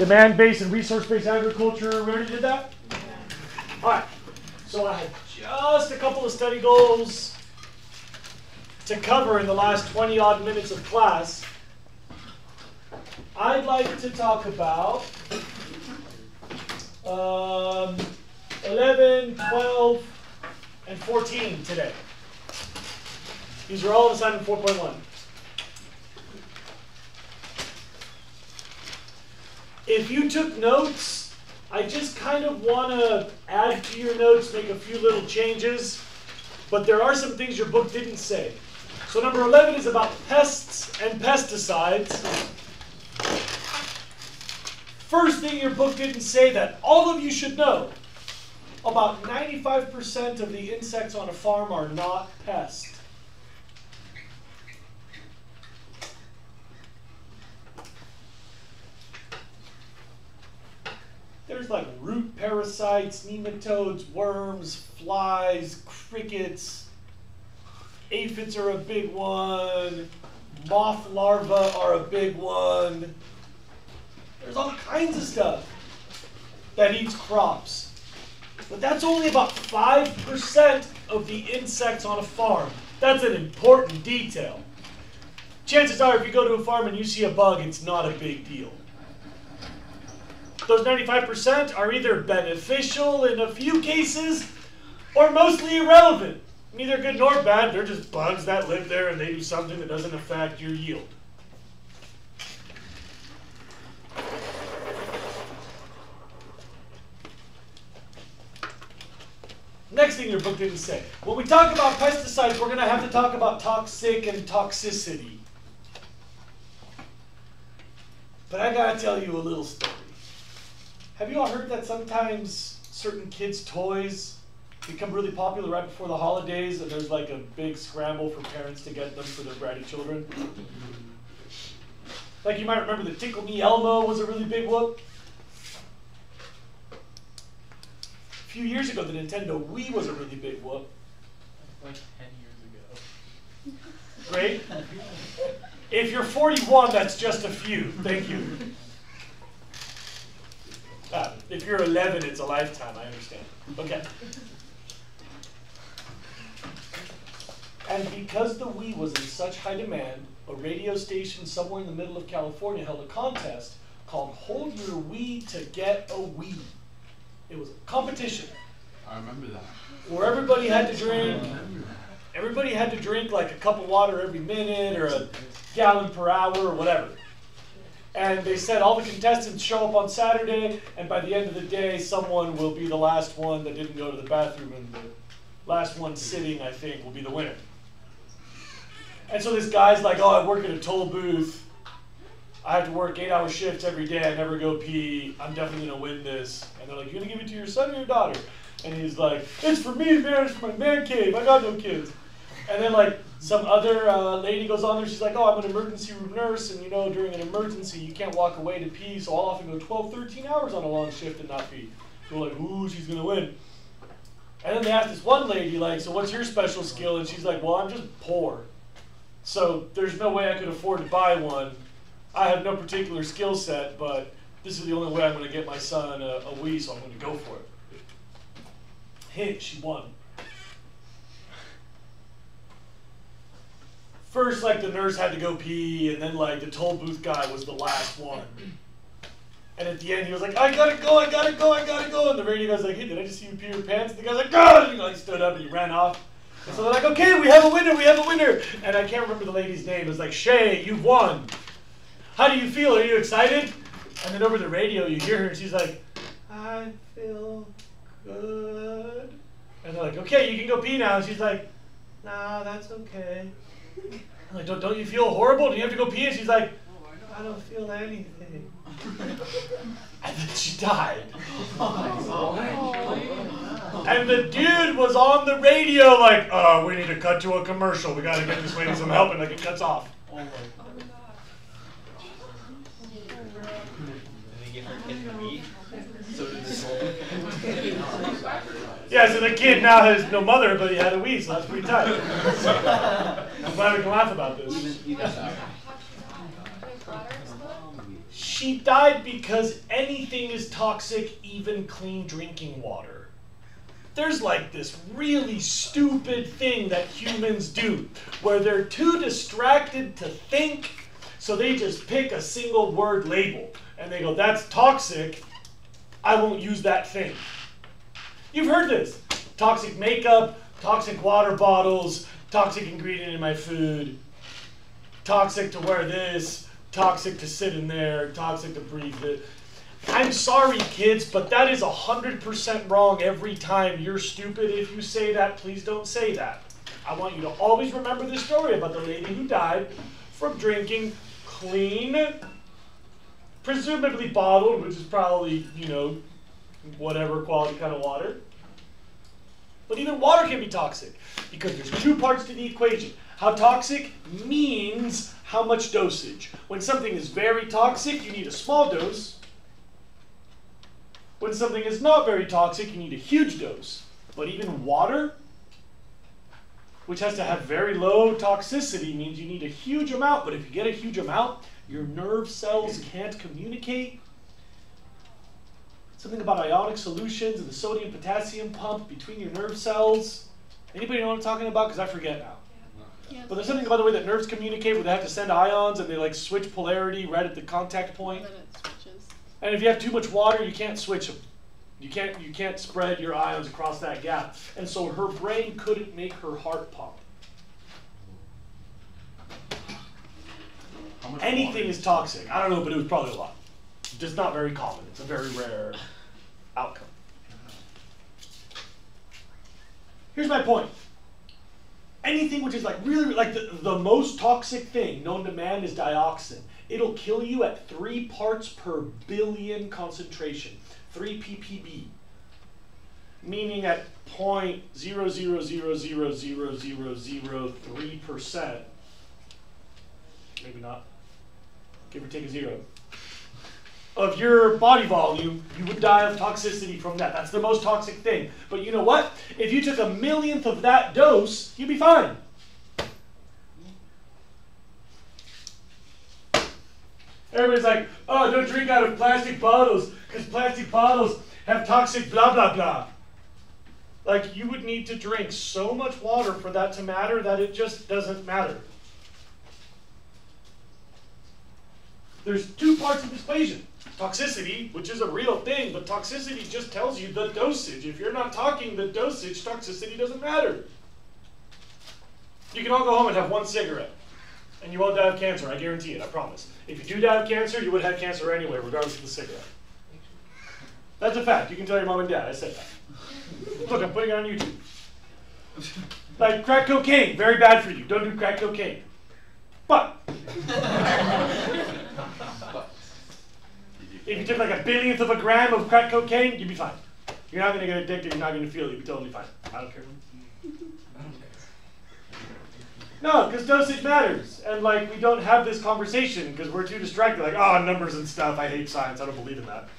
Demand-based and resource-based agriculture, we already did that? All right, so I had just a couple of study goals to cover in the last 20-odd minutes of class. I'd like to talk about 11, 12, and 14 today. These are all in assignment 4.1. If you took notes, I just kind of want to add to your notes, make a few little changes, but there are some things your book didn't say. So number 11 is about pests and pesticides. First thing your book didn't say that all of you should know, about 95% of the insects on a farm are not pests. There's like root parasites, nematodes, worms, flies, crickets. Aphids are a big one. Moth larvae are a big one. There's all kinds of stuff that eats crops. But that's only about 5% of the insects on a farm. That's an important detail. Chances are if you go to a farm and you see a bug, it's not a big deal. Those 95% are either beneficial in a few cases or mostly irrelevant. Neither good nor bad, they're just bugs that live there and they do something that doesn't affect your yield. Next thing your book didn't say. When we talk about pesticides, we're going to have to talk about toxic and toxicity. But I got to tell you a little story. Have you all heard that sometimes certain kids' toys become really popular right before the holidays and there's like a big scramble for parents to get them for their bratty children? Like you might remember the Tickle Me Elmo was a really big whoop. A few years ago, the Nintendo Wii was a really big whoop. Like 10 years ago. Great. If you're 41, that's just a few. Thank you. If you're 11, it's a lifetime. I understand. Okay. And because the Wii was in such high demand, a radio station somewhere in the middle of California held a contest called Hold Your Wii to Get a Wii. It was a competition. I remember that. Where everybody had to drink. Everybody had to drink like a cup of water every minute or a gallon per hour or whatever. And they said all the contestants show up on Saturday, and by the end of the day, someone will be the last one that didn't go to the bathroom, and the last one sitting, I think, will be the winner. And so this guy's like, oh, I work at a toll booth. I have to work 8-hour shifts every day. I never go pee. I'm definitely going to win this. And they're like, you going to give it to your son or your daughter? And he's like, it's for me, man. It's for my man cave. I got no kids. And then like some other lady goes on there. She's like, oh, I'm an emergency room nurse. And you know, during an emergency, you can't walk away to pee. So I'll often go 12, 13 hours on a long shift and not pee. So we're like, ooh, she's going to win. And then they asked this one lady, like, so what's your special skill? And she's like, well, I'm just poor. So there's no way I could afford to buy one. I have no particular skill set, but this is the only way I'm going to get my son a Wii, so I'm going to go for it. Hey, she won. First, like, the nurse had to go pee, and then, like, the toll booth guy was the last one. And at the end, he was like, I gotta go, I gotta go, I gotta go. And the radio guy's like, hey, did I just see you pee your pants? And the guy's like, go! And he like, stood up and he ran off. And so they're like, okay, we have a winner, we have a winner. And I can't remember the lady's name. It was like, Shay, you've won. How do you feel? Are you excited? And then over the radio, you hear her, and she's like, I feel good. And they're like, okay, you can go pee now. And she's like, nah, that's okay. I'm like, don't you feel horrible? Do you have to go pee? And she's like, I don't feel anything. And then she died. And the dude was on the radio like, oh, we need to cut to a commercial. We got to get this lady some help. And like, it cuts off. Oh my God. Did they give her kid to eat? So did this whole Yeah, so the kid now has no mother, but he had a Wii, so that's pretty tight. I'm glad we can laugh about this. She died because anything is toxic, even clean drinking water. There's like this really stupid thing that humans do, where they're too distracted to think, so they just pick a single word label, and they go, that's toxic, I won't use that thing. You've heard this. Toxic makeup, toxic water bottles, toxic ingredient in my food, toxic to wear this, toxic to sit in there, toxic to breathe it. I'm sorry, kids, but that is 100% wrong every time. You're stupid if you say that. Please don't say that. I want you to always remember this story about the lady who died from drinking clean, presumably bottled, which is probably, you know, whatever quality kind of water. But even water can be toxic because there's two parts to the equation. How toxic means how much dosage. When something is very toxic, you need a small dose. When something is not very toxic, you need a huge dose. But even water, which has to have very low toxicity, means you need a huge amount. But if you get a huge amount, your nerve cells can't communicate. Something about ionic solutions and the sodium-potassium pump between your nerve cells. Anybody know what I'm talking about? Because I forget now. Yeah. But there's something about the way that nerves communicate where they have to send ions and they like switch polarity right at the contact point. And then it switches. And if you have too much water, you can't switch them. You can't spread your ions across that gap. And so her brain couldn't make her heart pump. Anything is toxic. I don't know, but it was probably a lot. Just not very common. It's a very rare outcome. Here's my point. Anything which is like really, like the most toxic thing known to man is dioxin. It'll kill you at 3 parts per billion concentration, 3 ppb, meaning at 0.0000003%, maybe not, give or take a 0, of your body volume, you would die of toxicity from that. That's the most toxic thing. But you know what? If you took 1/1000th of that dose, you'd be fine. Everybody's like, oh, don't drink out of plastic bottles because plastic bottles have toxic blah, blah, blah. Like, you would need to drink so much water for that to matter that it just doesn't matter. There's 2 parts of this equation. Toxicity, which is a real thing, but toxicity just tells you the dosage. If you're not talking the dosage, toxicity doesn't matter. You can all go home and have 1 cigarette, and you won't die of cancer, I guarantee it, I promise. If you do die of cancer, you would have cancer anyway, regardless of the cigarette. That's a fact. You can tell your mom and dad, I said that. Look, I'm putting it on YouTube. Like crack cocaine, very bad for you. Don't do crack cocaine. But if you took like 1/1000th of a gram of crack cocaine, you'd be fine. You're not going to get addicted, you're not going to feel it, you'd be totally fine. I don't care. No, because dosage matters. And like, we don't have this conversation because we're too distracted. Like, oh, numbers and stuff, I hate science, I don't believe in that.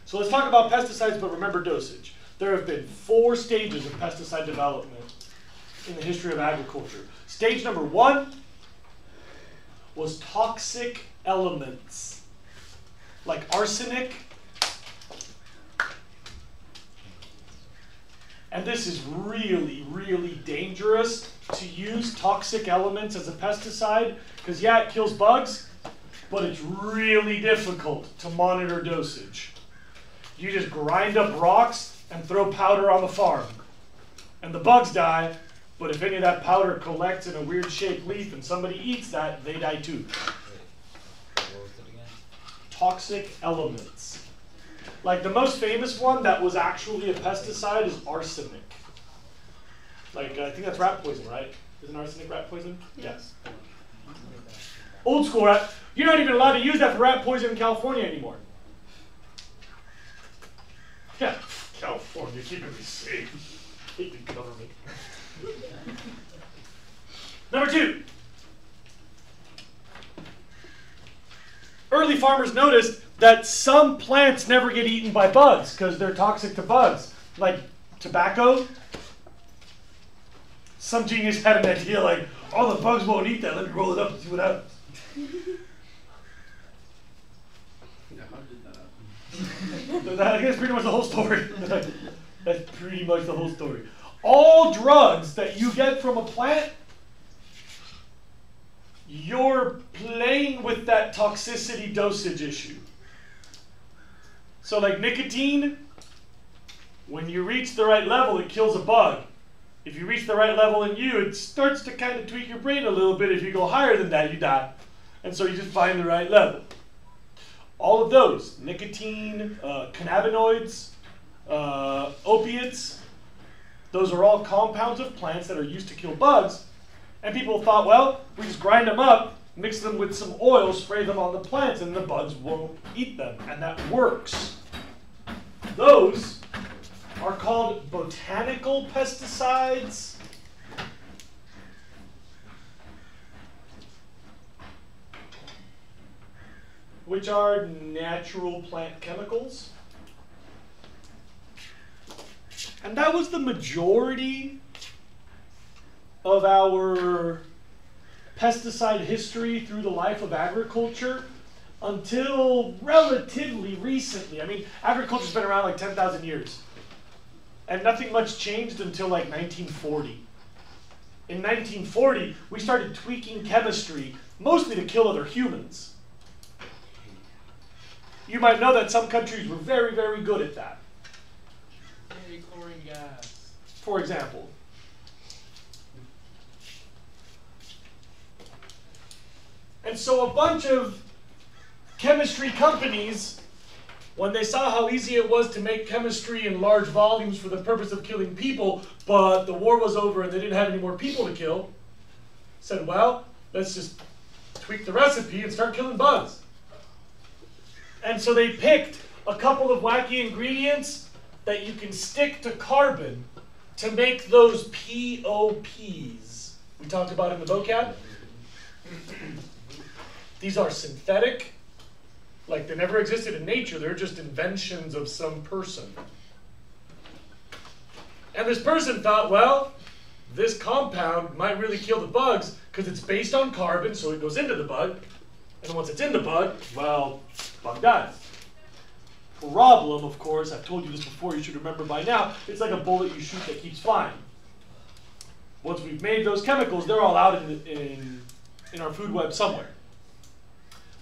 So let's talk about pesticides, but remember dosage. There have been 4 stages of pesticide development in the history of agriculture. Stage number 1 was toxic elements, like arsenic. And this is really, really dangerous to use toxic elements as a pesticide, because yeah, it kills bugs, but it's really difficult to monitor dosage. You just grind up rocks and throw powder on the farm. And the bugs die, but if any of that powder collects in a weird shaped leaf and somebody eats that, they die too. Toxic elements. Like the most famous one that was actually a pesticide is arsenic. Like, I think that's rat poison, right? Isn't arsenic rat poison? Yes. Old school rat. You're not even allowed to use that for rat poison in California anymore. Yeah, California, keeping me safe. Hate the government. Number 2. Early farmers noticed that some plants never get eaten by bugs because they're toxic to bugs. Like tobacco. Some genius had an idea like, oh, the bugs won't eat that. Let me roll it up and see what happens. That's pretty much the whole story. That's pretty much the whole story. All drugs that you get from a plant, you're playing with that toxicity dosage issue. So like nicotine, when you reach the right level, it kills a bug. If you reach the right level in you, it starts to kind of tweak your brain a little bit. If you go higher than that, you die. And so you just find the right level. All of those, nicotine, cannabinoids, opiates, those are all compounds of plants that are used to kill bugs. And people thought, well, we just grind them up, mix them with some oil, spray them on the plants, and the bugs won't eat them. And that works. Those are called botanical pesticides. Which are natural plant chemicals. And that was the majority of our pesticide history through the life of agriculture until relatively recently. I mean, agriculture's been around like 10,000 years. And nothing much changed until like 1940. In 1940, we started tweaking chemistry, mostly to kill other humans. You might know that some countries were very, very good at that. Chlorine gas. For example. And so a bunch of chemistry companies, when they saw how easy it was to make chemistry in large volumes for the purpose of killing people, but the war was over and they didn't have any more people to kill, said, well, let's just tweak the recipe and start killing bugs. And so they picked a couple of wacky ingredients that you can stick to carbon to make those POPs we talked about in the vocab. These are synthetic, like they never existed in nature, they're just inventions of some person. And this person thought, well, this compound might really kill the bugs because it's based on carbon, so it goes into the bug. And once it's in the bug, well, bug dies. Problem, of course, I've told you this before, you should remember by now, it's like a bullet you shoot that keeps flying. Once we've made those chemicals, they're all out in our food web somewhere.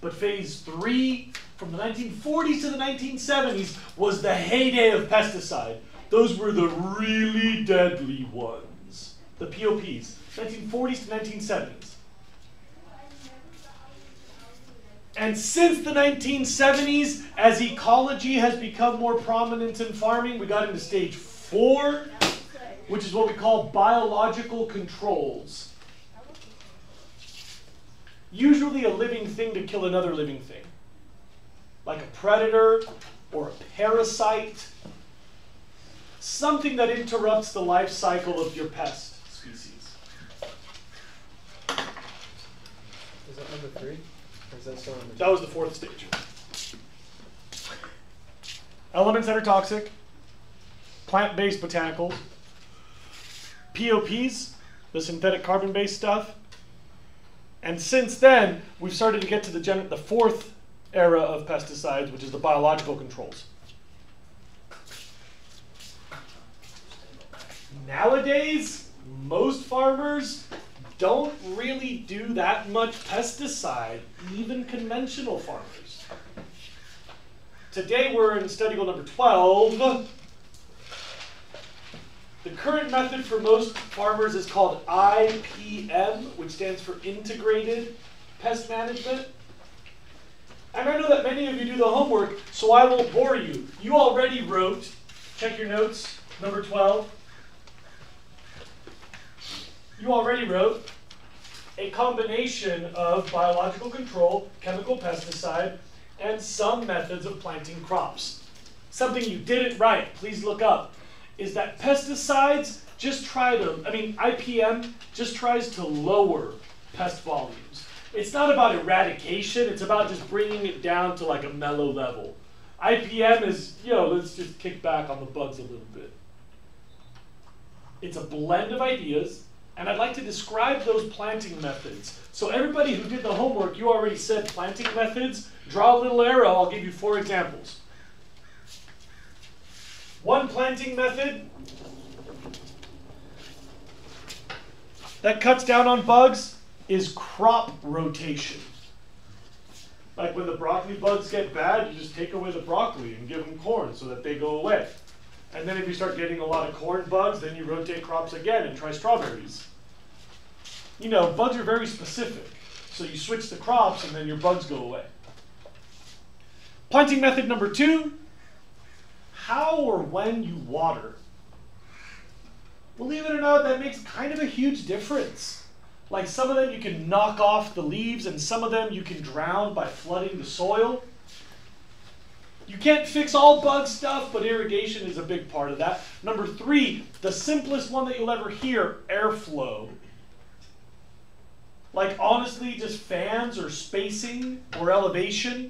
But phase 3, from the 1940s to the 1970s, was the heyday of pesticide. Those were the really deadly ones, the POPs, 1940s to 1970s. And since the 1970s, as ecology has become more prominent in farming, we got into stage 4, which is what we call biological controls. Usually a living thing to kill another living thing, like a predator or a parasite, something that interrupts the life cycle of your pest species. Is that number 3? Or is that still number 2? That was the 4th stage. Elements that are toxic, plant-based botanicals, POPs, the synthetic carbon-based stuff. And since then, we've started to get to the 4th era of pesticides, which is the biological controls. Nowadays, most farmers don't really do that much pesticide, even conventional farmers. Today we're in study goal number 12. The current method for most farmers is called IPM, which stands for Integrated Pest Management. And I know that many of you do the homework, so I won't bore you. You already wrote, check your notes, number 12. You already wrote a combination of biological control, chemical pesticide, and some methods of planting crops. Something you didn't write, please look up, is that pesticides just try to, IPM just tries to lower pest volumes. It's not about eradication, it's about just bringing it down to like a mellow level. IPM is, let's just kick back on the bugs a little bit. It's a blend of ideas, and I'd like to describe those planting methods. So everybody who did the homework, you already said planting methods. Draw a little arrow, I'll give you 4 examples. One planting method that cuts down on bugs is crop rotation. Like when the broccoli bugs get bad, you just take away the broccoli and give them corn so that they go away. And then if you start getting a lot of corn bugs, then you rotate crops again and try strawberries. You know, bugs are very specific. So you switch the crops and then your bugs go away. Planting method number 2, how or when you water. Believe it or not, that makes kind of a huge difference. Like some of them you can knock off the leaves and some of them you can drown by flooding the soil. You can't fix all bug stuff, but irrigation is a big part of that. Number 3, the simplest one that you'll ever hear, airflow. Like honestly, just fans or spacing or elevation.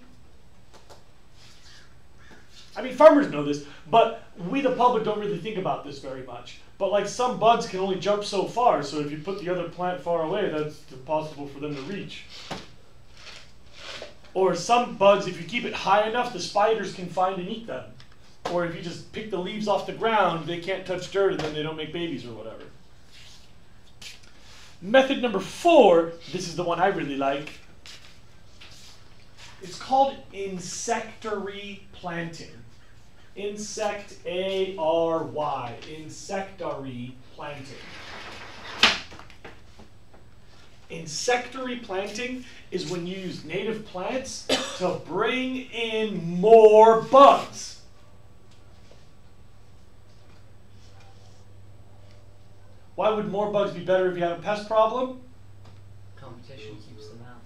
I mean, farmers know this, but we the public don't really think about this very much. But like some bugs can only jump so far, so if you put the other plant far away, that's impossible for them to reach. Or some bugs, if you keep it high enough, the spiders can find and eat them. Or if you just pick the leaves off the ground, they can't touch dirt and then they don't make babies or whatever. Method number 4, this is the one I really like. It's called insectary planting. Insect-A-R-Y, insectary planting. Insectary planting is when you use native plants to bring in more bugs. Why would more bugs be better if you had a pest problem? Competition keeps them out.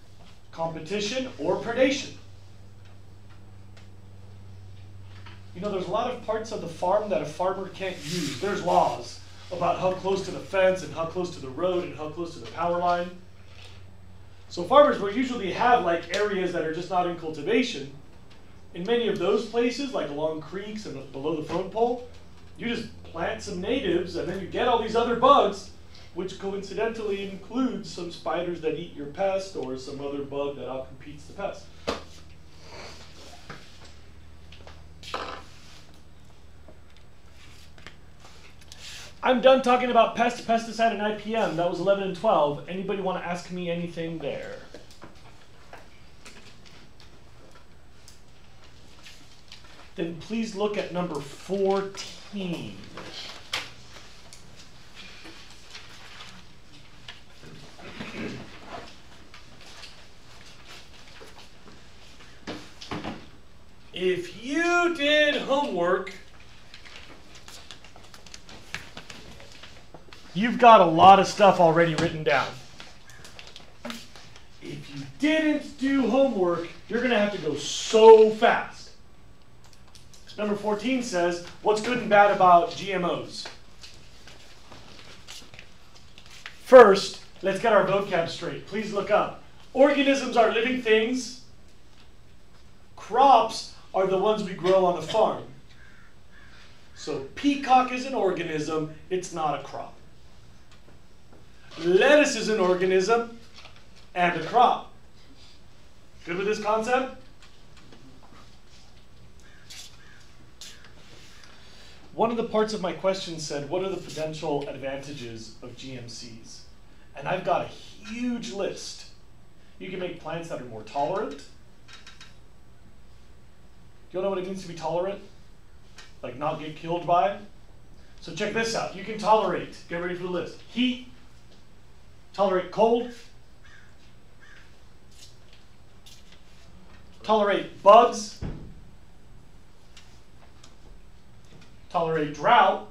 Competition or predation. You know, there's a lot of parts of the farm that a farmer can't use. There's laws about how close to the fence and how close to the road and how close to the power line. So farmers will usually have like areas that are just not in cultivation. In many of those places, like along creeks and below the phone pole, you just plant some natives and then you get all these other bugs, which coincidentally includes some spiders that eat your pest or some other bug that outcompetes the pest. I'm done talking about pest, pesticide, and IPM. That was 11 and 12. Anybody want to ask me anything there? Then please look at number 14. If you did homework, you've got a lot of stuff already written down. If you didn't do homework, you're going to have to go so fast. Number 14 says, what's good and bad about GMOs? First, let's get our vocab straight. Please look up. Organisms are living things. Crops are the ones we grow on the farm. So peacock is an organism, it's not a crop. Lettuce is an organism and a crop. Good with this concept? One of the parts of my question said, what are the potential advantages of GMCs? And I've got a huge list. You can make plants that are more tolerant. Do you all know what it means to be tolerant? Like not get killed by? So check this out. You can tolerate, get ready for the list, heat, tolerate cold, tolerate bugs, tolerate drought.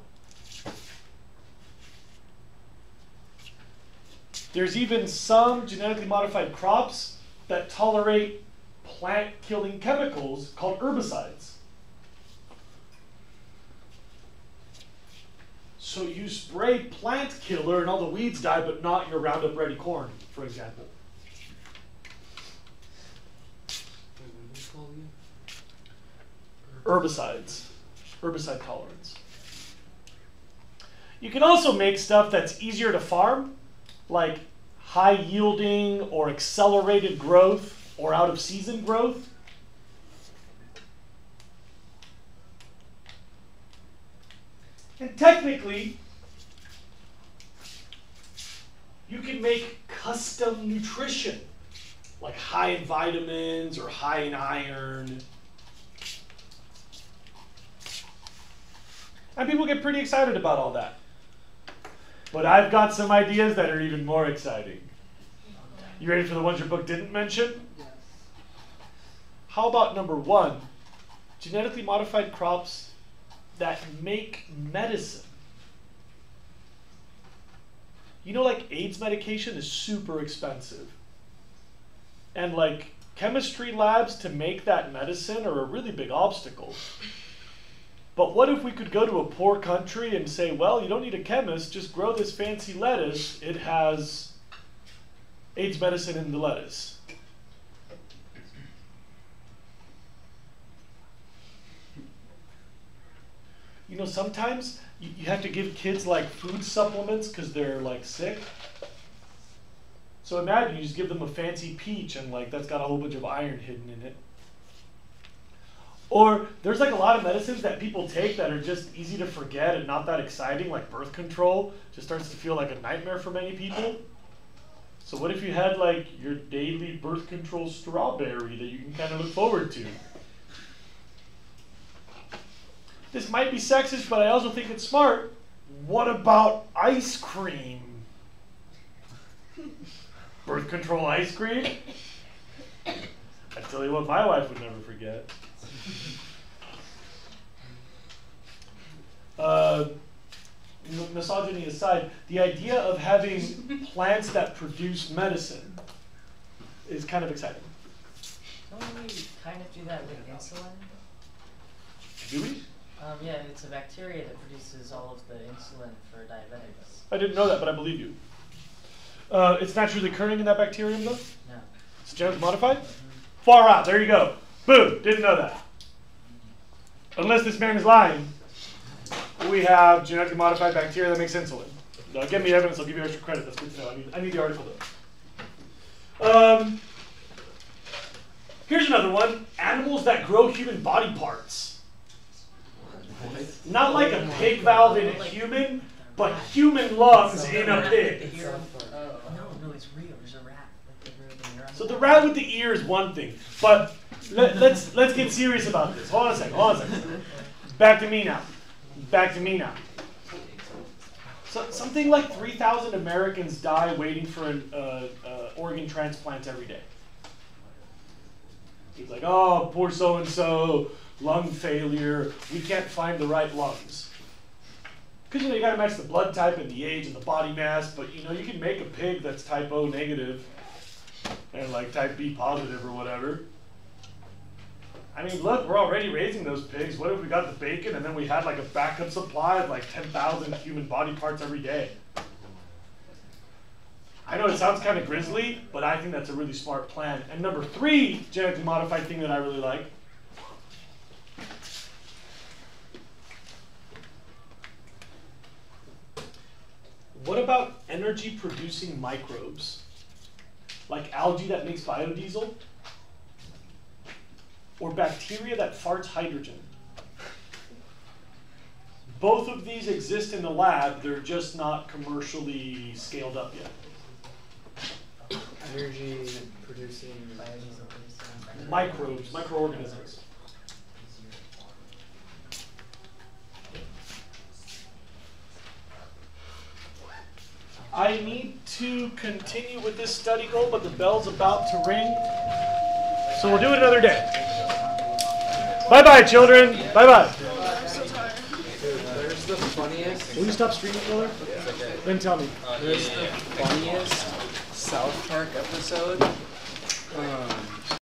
There's even some genetically modified crops that tolerate plant-killing chemicals called herbicides. So you spray plant killer and all the weeds die, but not your Roundup Ready corn, for example. Herbicides. Herbicide tolerance. You can also make stuff that's easier to farm, like high yielding or accelerated growth or out of season growth. And technically, you can make custom nutrition, like high in vitamins or high in iron. And people get pretty excited about all that. But I've got some ideas that are even more exciting. You ready for the ones your book didn't mention? Yes. How about number 1, genetically modified crops that make medicine? You know, like AIDS medication is super expensive. And like chemistry labs to make that medicine are a really big obstacle. But what if we could go to a poor country and say, well, you don't need a chemist, just grow this fancy lettuce. It has AIDS medicine in the lettuce. You know, sometimes you have to give kids like food supplements because they're like sick. So imagine you just give them a fancy peach and like that's got a whole bunch of iron hidden in it. Or there's like a lot of medicines that people take that are just easy to forget and not that exciting, like birth control. Just starts to feel like a nightmare for many people. So what if you had like your daily birth control strawberry that you can kind of look forward to? This might be sexist, but I also think it's smart. What about ice cream? Birth control ice cream? I tell you what, my wife would never forget. Misogyny aside, the idea of having plants that produce medicine is kind of exciting. Don't we kind of do that with insulin? Do we? Yeah, it's a bacteria that produces all of the insulin for diabetics. I didn't know that, but I believe you. It's naturally occurring in that bacterium, though? No. It's genetically modified? Far out. There you go. Boom. Didn't know that. Unless this man is lying, we have genetically modified bacteria that makes insulin. Now, give me evidence. I'll give you extra credit. That's good to know. I need the article, though. Here's another one. Animals that grow human body parts. Not like a pig valve in a human, but human lungs in a pig. No, it's real. There's a rat. So the rat with the ear is one thing, but let's get serious about this. Hold on a second. Back to me now. So, something like 3,000 Americans die waiting for an organ transplant every day. It's like, oh, poor so-and-so, lung failure, we can't find the right lungs. Because you got to match the blood type and the age and the body mass, but you can make a pig that's type O negative and like type B positive or whatever. I mean, look, we're already raising those pigs. What if we got the bacon and then we had like a backup supply of like 10,000 human body parts every day? I know it sounds kind of grisly, but I think that's a really smart plan. And number 3 genetically modified thing that I really like. What about energy producing microbes? Like algae that makes biodiesel? Or bacteria that farts hydrogen? Both of these exist in the lab, they're just not commercially scaled up yet. Energy producing Biodiesel. Microbes, microorganisms. I need to continue with this study goal, but the bell's about to ring. So we'll do it another day. Bye-bye, children. Bye-bye. There's the funniest. Will you stop streaming, Miller? Then tell me. There's the funniest South Park episode.